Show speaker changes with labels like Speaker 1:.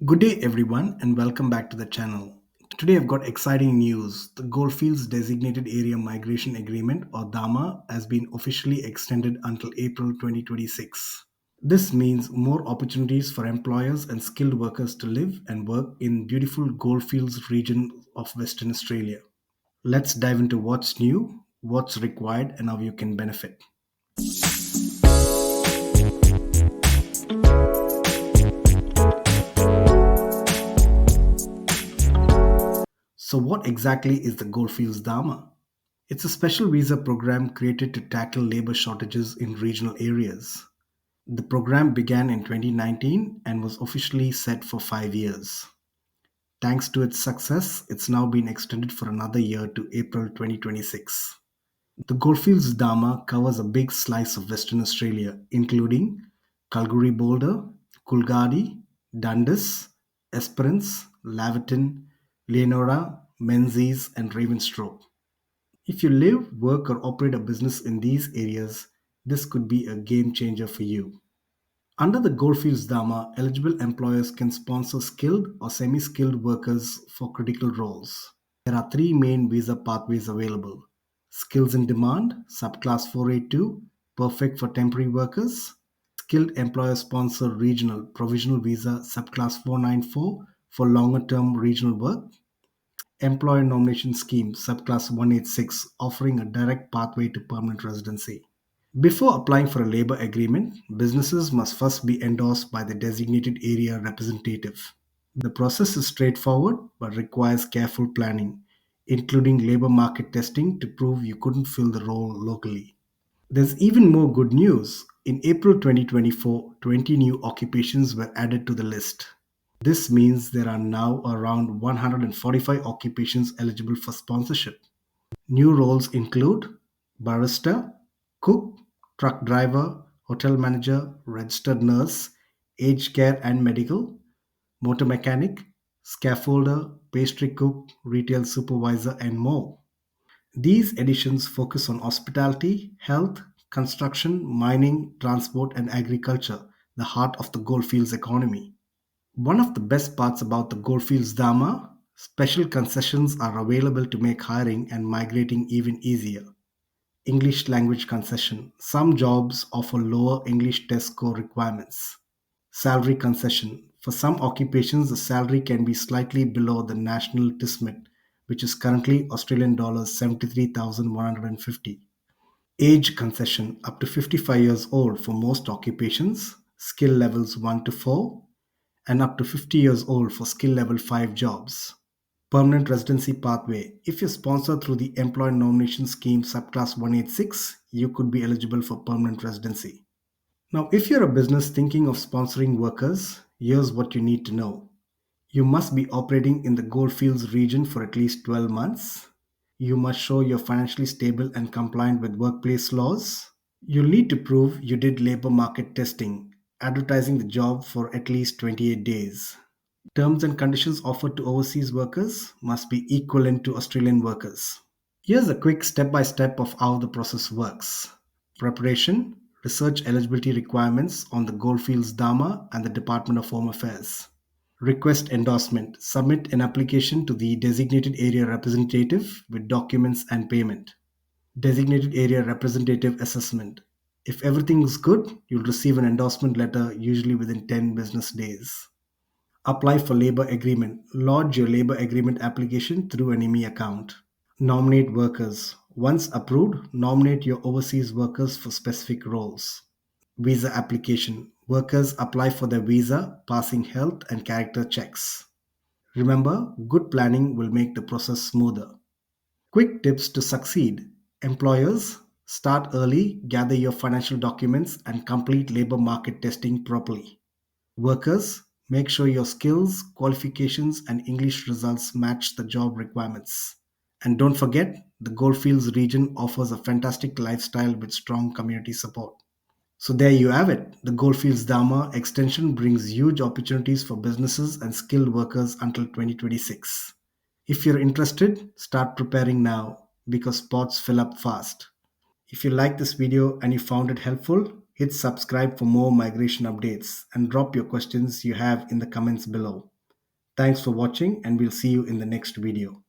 Speaker 1: Good day, everyone, and welcome back to the channel. Today, I've got exciting news. The Goldfields Designated Area Migration Agreement, or DAMA, has been officially extended until April 2026. This means more opportunities for employers and skilled workers to live and work in beautiful Goldfields region of Western Australia. Let's dive into what's new, what's required, and how you can benefit. So, what exactly is the Goldfields DAMA? It's a special visa program created to tackle labor shortages in regional areas. The program began in 2019 and was officially set for 5 years. Thanks to its success, it's now been extended for another year to April 2026. The Goldfields DAMA covers a big slice of Western Australia, including Kalgoorlie Boulder, Coolgardie, Dundas, Esperance, Laverton, Leonora, Menzies, and Ravensthorpe. If you live, work, or operate a business in these areas, this could be a game changer for you. Under the Goldfields DAMA, eligible employers can sponsor skilled or semi skilled workers for critical roles. There are three main visa pathways available: Skills in Demand, Subclass 482, perfect for temporary workers; Skilled Employer Sponsored Regional Provisional Visa, Subclass 494, for longer term regional work; Employer Nomination Scheme, Subclass 186, offering a direct pathway to permanent residency. Before applying for a labor agreement, businesses must first be endorsed by the designated area representative. The process is straightforward but requires careful planning, including labor market testing to prove you couldn't fill the role locally. There's even more good news. In April 2024, 20 new occupations were added to the list. This means there are now around 145 occupations eligible for sponsorship. New roles include barista, cook, truck driver, hotel manager, registered nurse, aged care and medical, motor mechanic, scaffolder, pastry cook, retail supervisor, and more. These editions focus on hospitality, health, construction, mining, transport, and agriculture, the heart of the Goldfields economy. One of the best parts about the Goldfields DAMA, special concessions are available to make hiring and migrating even easier. English language concession. Some jobs offer lower English test score requirements. Salary concession. For some occupations, the salary can be slightly below the national TISMIT, which is currently Australian dollars 73,150. Age concession up to 55 years old for most occupations, skill levels 1 to 4, and up to 50 years old for skill level 5 jobs. Permanent residency pathway. If you're sponsored through the Employer Nomination Scheme Subclass 186, you could be eligible for permanent residency. Now, if you're a business thinking of sponsoring workers, here's what you need to know. You must be operating in the Goldfields region for at least 12 months. You must show you're financially stable and compliant with workplace laws. You'll need to prove you did labor market testing, advertising the job for at least 28 days. Terms and conditions offered to overseas workers must be equivalent to Australian workers. Here's a quick step by step of how the process works. Preparation: research eligibility requirements on the Goldfields DAMA and the Department of Home Affairs. Request endorsement: submit an application to the designated area representative with documents and payment. Designated area representative assessment: if everything is good, you'll receive an endorsement letter usually within 10 business days. Apply for labor agreement. Lodge your labor agreement application through an IMI account. Nominate workers. Once approved, nominate your overseas workers for specific roles. Visa application. Workers apply for their visa, passing health and character checks. Remember, good planning will make the process smoother. Quick tips to succeed. Employers: start early, gather your financial documents, and complete labor market testing properly. Workers: make sure your skills, qualifications, and English results match the job requirements. And don't forget, the Goldfields region offers a fantastic lifestyle with strong community support. So there you have it. The Goldfields DAMA extension brings huge opportunities for businesses and skilled workers until 2026. If you're interested, start preparing now because spots fill up fast. If you like this video and you found it helpful, hit subscribe for more migration updates and drop your questions you have in the comments below. Thanks for watching, and we'll see you in the next video.